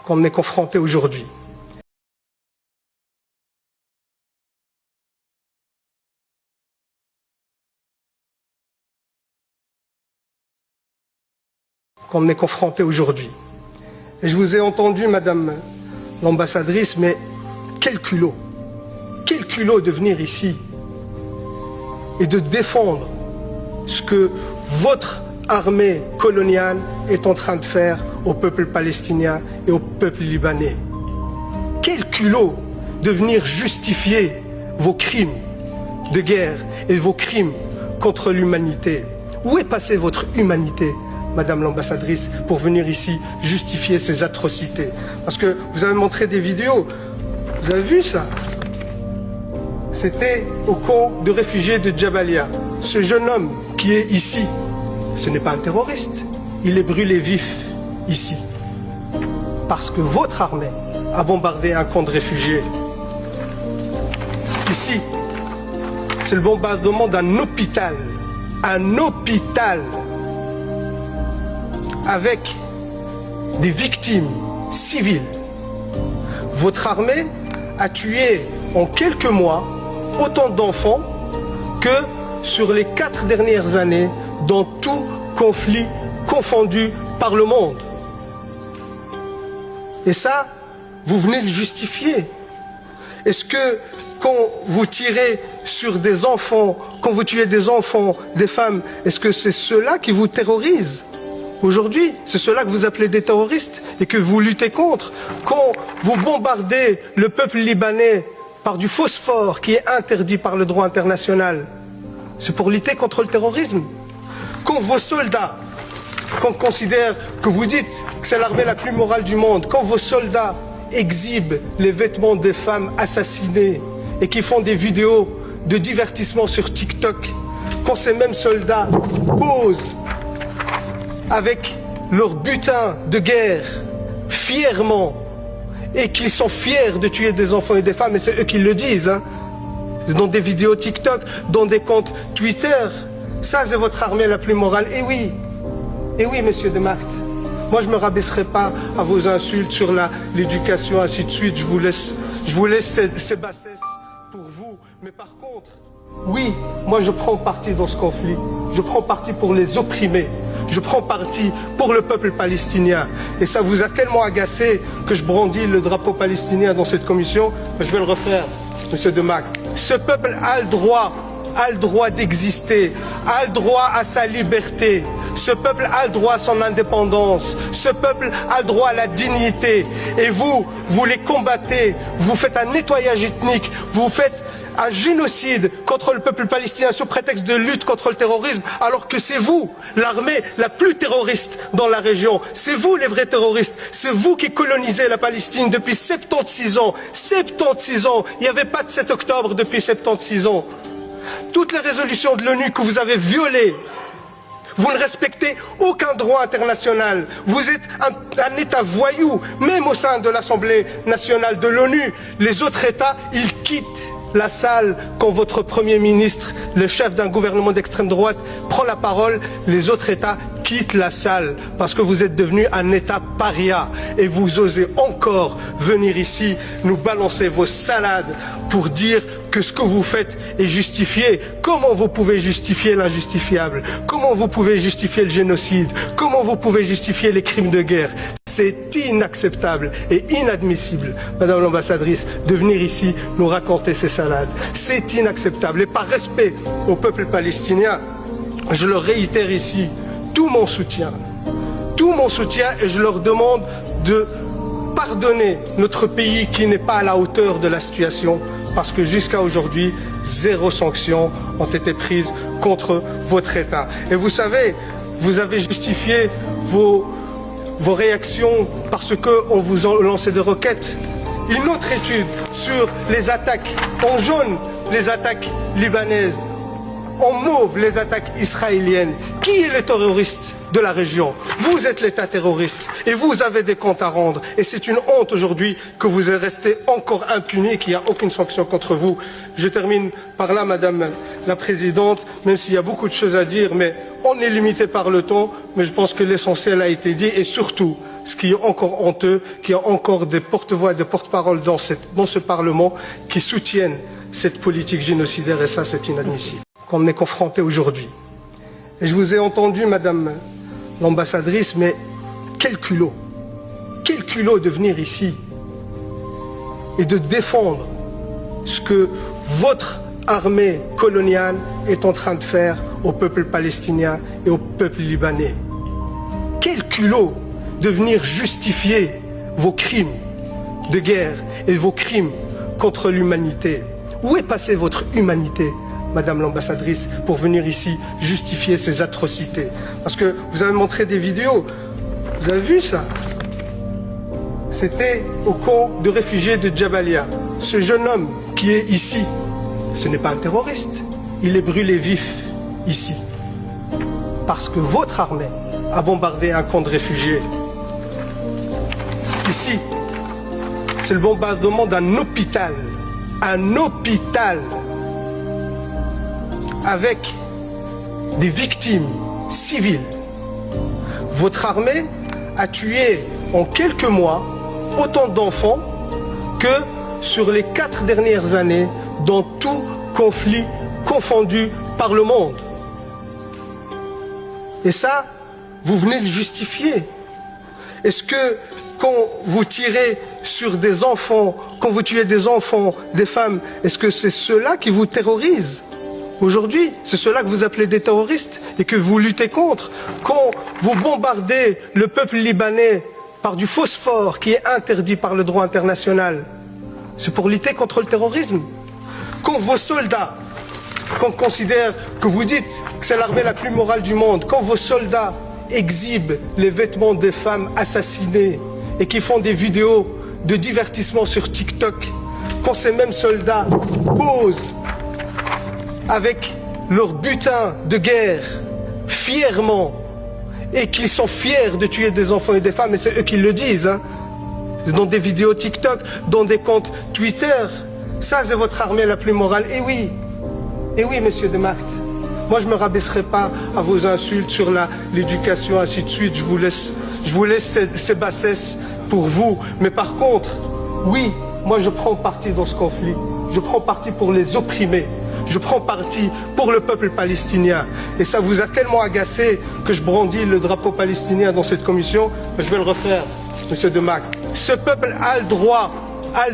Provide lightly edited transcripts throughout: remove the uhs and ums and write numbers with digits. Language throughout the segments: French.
qu'on est confronté aujourd'hui. Et je vous ai entendu, Madame l'ambassadrice, mais quel culot de venir ici et de défendre ce que votre armée coloniale est en train de faire au peuple palestinien et au peuple libanais. Quel culot de venir justifier vos crimes de guerre et vos crimes contre l'humanité. Où est passée votre humanité, Madame l'ambassadrice, pour venir ici justifier ces atrocités? Parce que vous avez montré des vidéos, vous avez vu ça? C'était au camp de réfugiés de Jabalia. Ce jeune homme qui est ici, ce n'est pas un terroriste. Il est brûlé vif ici. Parce que votre armée a bombardé un camp de réfugiés. Ici, c'est le bombardement d'un hôpital. Un hôpital avec des victimes civiles. Votre armée a tué en quelques mois autant d'enfants que sur les 4 dernières années dans tout conflit confondu par le monde. Et ça, vous venez le justifier. Est-ce que quand vous tirez sur des enfants, quand vous tuez des enfants, des femmes, est-ce que c'est ceux-là qui vous terrorisent aujourd'hui? C'est ceux-là que vous appelez des terroristes et que vous luttez contre? Quand vous bombardez le peuple libanais par du phosphore qui est interdit par le droit international, c'est pour lutter contre le terrorisme. Quand vos soldats, qu'on considère, que vous dites que c'est l'armée la plus morale du monde, quand vos soldats exhibent les vêtements des femmes assassinées et qui font des vidéos de divertissement sur TikTok, quand ces mêmes soldats posent avec leur butin de guerre fièrement et qu'ils sont fiers de tuer des enfants et des femmes, et c'est eux qui le disent, hein, dans des vidéos TikTok, dans des comptes Twitter, ça c'est votre armée la plus morale. Et oui, monsieur de Marthe, moi je ne me rabaisserai pas à vos insultes sur l'éducation, ainsi de suite, je vous laisse ces bassesses pour vous, mais par contre, oui, moi je prends parti dans ce conflit, je prends parti pour les opprimés, je prends parti pour le peuple palestinien. Et ça vous a tellement agacé que je brandis le drapeau palestinien dans cette commission, je vais le refaire, monsieur Demac. Ce peuple a le droit d'exister, a le droit à sa liberté. Ce peuple a le droit à son indépendance. Ce peuple a le droit à la dignité. Et vous les combattez, vous faites un nettoyage ethnique, vous faites un génocide contre le peuple palestinien sous prétexte de lutte contre le terrorisme, alors que c'est vous, l'armée la plus terroriste dans la région. C'est vous les vrais terroristes. C'est vous qui colonisez la Palestine depuis 76 ans. 76 ans. Il n'y avait pas de 7 octobre depuis 76 ans. Toutes les résolutions de l'ONU que vous avez violées, vous ne respectez aucun droit international. Vous êtes un État voyou, même au sein de l'Assemblée nationale de l'ONU. Les autres États, ils quittent la salle quand votre Premier ministre, le chef d'un gouvernement d'extrême droite, prend la parole. Les autres États quittent la salle parce que vous êtes devenu un État paria et vous osez encore venir ici nous balancer vos salades pour dire que ce que vous faites est justifié. Comment vous pouvez justifier l'injustifiable? Comment vous pouvez justifier le génocide? Comment vous pouvez justifier les crimes de guerre? C'est inacceptable et inadmissible, Madame l'ambassadrice, de venir ici nous raconter ces salades. C'est inacceptable. Et par respect au peuple palestinien, je leur réitère ici tout mon soutien, et je leur demande de pardonner notre pays qui n'est pas à la hauteur de la situation, parce que jusqu'à aujourd'hui, 0 sanctions ont été prises contre votre État. Et vous savez, vous avez justifié vos réactions parce qu'on vous a lancé des roquettes. Une autre étude sur les attaques en jaune, les attaques libanaises, en mauve, les attaques israéliennes. Qui est le terroriste de la région? Vous êtes l'État terroriste et vous avez des comptes à rendre. Et c'est une honte aujourd'hui que vous êtes resté encore impuni, qu'il n'y a aucune sanction contre vous. Je termine par là, Madame la Présidente, même s'il y a beaucoup de choses à dire, mais on est limité par le temps, mais je pense que l'essentiel a été dit. Et surtout, ce qui est encore honteux, qu'il y a encore des porte-voix et des porte-paroles dans ce Parlement qui soutiennent cette politique génocidaire, et ça, c'est inadmissible. Qu'on est confronté aujourd'hui. Et je vous ai entendu, Madame l'ambassadrice, mais quel culot de venir ici et de défendre ce que votre armée coloniale est en train de faire au peuple palestinien et au peuple libanais. Quel culot de venir justifier vos crimes de guerre et vos crimes contre l'humanité. Où est passée votre humanité, Madame l'ambassadrice, pour venir ici justifier ces atrocités? Parce que vous avez montré des vidéos, vous avez vu ça? C'était au camp de réfugiés de Jabalia. Ce jeune homme qui est ici, ce n'est pas un terroriste. Il est brûlé vif ici. Parce que votre armée a bombardé un camp de réfugiés. Ici, c'est le bombardement d'un hôpital. Un hôpital avec des victimes civiles. Votre armée a tué en quelques mois autant d'enfants que sur les 4 dernières années dans tout conflit confondu par le monde. Et ça, vous venez le justifier. Est-ce que quand vous tirez sur des enfants, quand vous tuez des enfants, des femmes, est-ce que c'est ceux-là qui vous terrorisent aujourd'hui? C'est ceux-là que vous appelez des terroristes et que vous luttez contre? Quand vous bombardez le peuple libanais par du phosphore qui est interdit par le droit international, c'est pour lutter contre le terrorisme. Quand vos soldats, qu'on considère, que vous dites que c'est l'armée la plus morale du monde, quand vos soldats exhibent les vêtements des femmes assassinées et qui font des vidéos de divertissement sur TikTok, quand ces mêmes soldats posent avec leur butin de guerre fièrement et qu'ils sont fiers de tuer des enfants et des femmes, et c'est eux qui le disent, hein, dans des vidéos TikTok, dans des comptes Twitter, ça c'est votre armée la plus morale. Et oui, monsieur de Marthe, moi je ne me rabaisserai pas à vos insultes sur l'éducation, ainsi de suite, je vous laisse ces bassesses pour vous. Mais par contre, oui, moi je prends parti dans ce conflit, je prends parti pour les opprimés. Je prends parti pour le peuple palestinien. Et ça vous a tellement agacé que je brandis le drapeau palestinien dans cette commission. Je vais le refaire, monsieur Demac. Ce peuple a le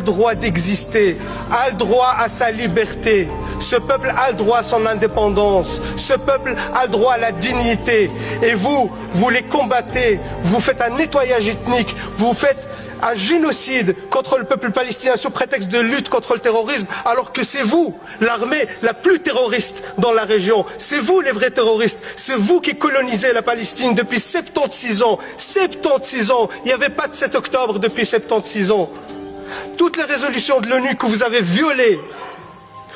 droit d'exister, a le droit à sa liberté. Ce peuple a le droit à son indépendance. Ce peuple a le droit à la dignité. Et vous les combattez. Vous faites un nettoyage ethnique. Vous faites un génocide contre le peuple palestinien sous prétexte de lutte contre le terrorisme, alors que c'est vous, l'armée la plus terroriste dans la région. C'est vous les vrais terroristes. C'est vous qui colonisez la Palestine depuis 76 ans. 76 ans. Il n'y avait pas de 7 octobre depuis 76 ans. Toutes les résolutions de l'ONU que vous avez violées,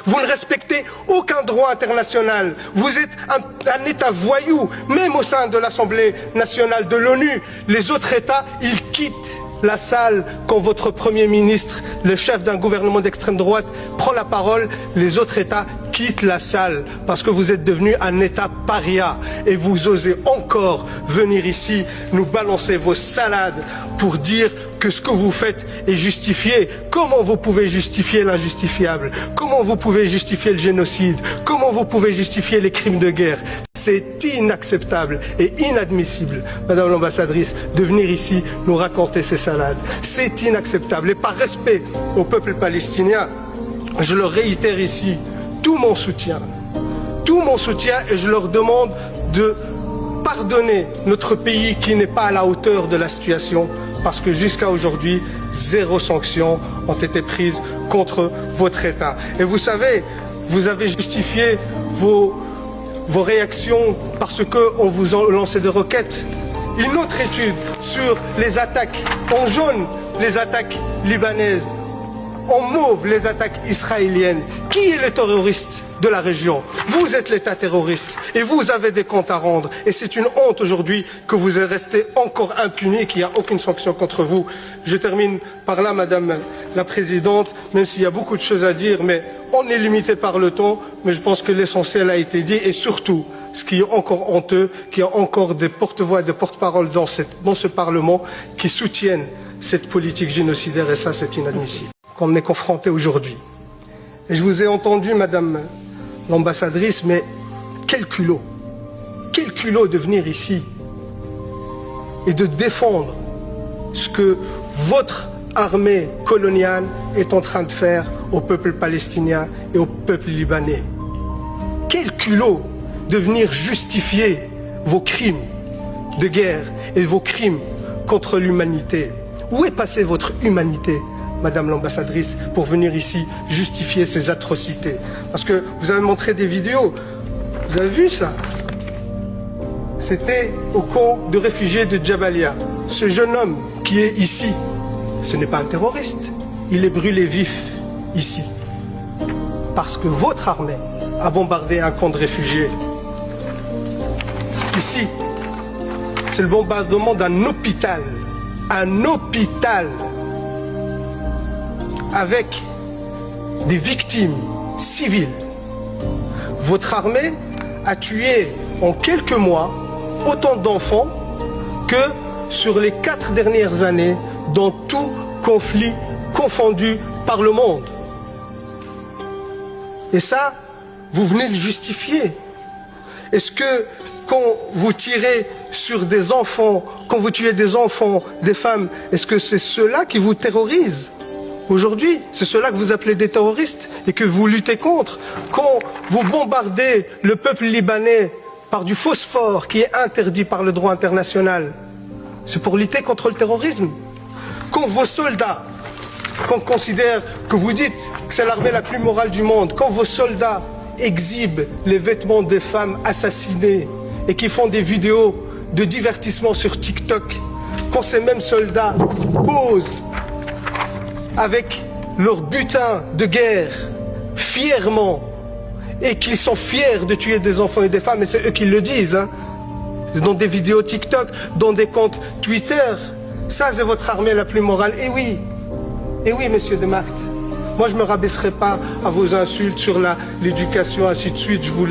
vous ne respectez aucun droit international. Vous êtes un État voyou, même au sein de l'Assemblée nationale de l'ONU. Les autres États, ils quittent la salle quand votre Premier ministre, le chef d'un gouvernement d'extrême droite, prend la parole. Les autres États quittent la salle parce que vous êtes devenu un État paria et vous osez encore venir ici nous balancer vos salades pour dire que ce que vous faites est justifié. Comment vous pouvez justifier l'injustifiable? Comment vous pouvez justifier le génocide? Comment vous pouvez justifier les crimes de guerre? C'est inacceptable et inadmissible, Madame l'ambassadrice, de venir ici nous raconter ces salades. C'est inacceptable. Et par respect au peuple palestinien, je leur réitère ici tout mon soutien, et je leur demande de pardonner notre pays qui n'est pas à la hauteur de la situation, parce que jusqu'à aujourd'hui, 0 sanctions ont été prises contre votre État. Et vous savez, vous avez justifié vos réactions parce qu'on vous a lancé des roquettes. Une autre étude sur les attaques en jaune, les attaques libanaises, en mauve, les attaques israéliennes. Qui est le terroriste de la région? Vous êtes l'État terroriste et vous avez des comptes à rendre. Et c'est une honte aujourd'hui que vous êtes resté encore impuni, qu'il n'y a aucune sanction contre vous. Je termine par là, Madame la Présidente, même s'il y a beaucoup de choses à dire, mais on est limité par le temps, mais je pense que l'essentiel a été dit. Et surtout, ce qui est encore honteux, qu'il y a encore des porte-voix et des porte-paroles dans ce Parlement qui soutiennent cette politique génocidaire, et ça, c'est inadmissible. Qu'on est confronté aujourd'hui. Et je vous ai entendu, Madame l'ambassadrice, mais quel culot de venir ici et de défendre ce que votre armée coloniale est en train de faire au peuple palestinien et au peuple libanais. Quel culot de venir justifier vos crimes de guerre et vos crimes contre l'humanité. Où est passée votre humanité, Madame l'ambassadrice, pour venir ici justifier ces atrocités? Parce que vous avez montré des vidéos, vous avez vu ça? C'était au camp de réfugiés de Jabalia. Ce jeune homme qui est ici, ce n'est pas un terroriste. Il est brûlé vif ici. Parce que votre armée a bombardé un camp de réfugiés. Ici, c'est le bombardement d'un hôpital. Un hôpital avec des victimes civiles. Votre armée a tué en quelques mois autant d'enfants que sur les 4 dernières années dans tout conflit confondu par le monde. Et ça, vous venez le justifier. Est-ce que quand vous tirez sur des enfants, quand vous tuez des enfants, des femmes, est-ce que c'est ceux-là qui vous terrorisent aujourd'hui? C'est ceux-là que vous appelez des terroristes et que vous luttez contre? Quand vous bombardez le peuple libanais par du phosphore qui est interdit par le droit international, c'est pour lutter contre le terrorisme. Quand vos soldats, qu'on considère, que vous dites que c'est l'armée la plus morale du monde, quand vos soldats exhibent les vêtements des femmes assassinées et qui font des vidéos de divertissement sur TikTok, quand ces mêmes soldats posent avec leur butin de guerre fièrement et qu'ils sont fiers de tuer des enfants et des femmes, et c'est eux qui le disent, hein, dans des vidéos TikTok, dans des comptes Twitter, ça c'est votre armée la plus morale. Et oui, monsieur de Marthe, moi je ne me rabaisserai pas à vos insultes sur l'éducation, ainsi de suite, je vous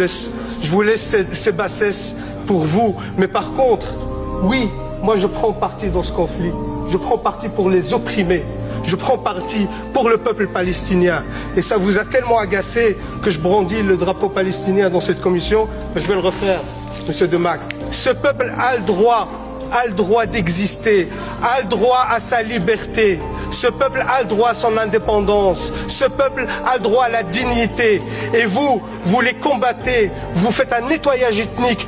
laisse ces bassesses pour vous. Mais par contre, oui, moi je prends parti dans ce conflit, je prends parti pour les opprimés. Je prends parti pour le peuple palestinien. Et ça vous a tellement agacé que je brandis le drapeau palestinien dans cette commission. Je vais le refaire, monsieur Demac. Ce peuple a le droit d'exister, a le droit à sa liberté. Ce peuple a le droit à son indépendance. Ce peuple a le droit à la dignité. Et vous les combattez. Vous faites un nettoyage ethnique.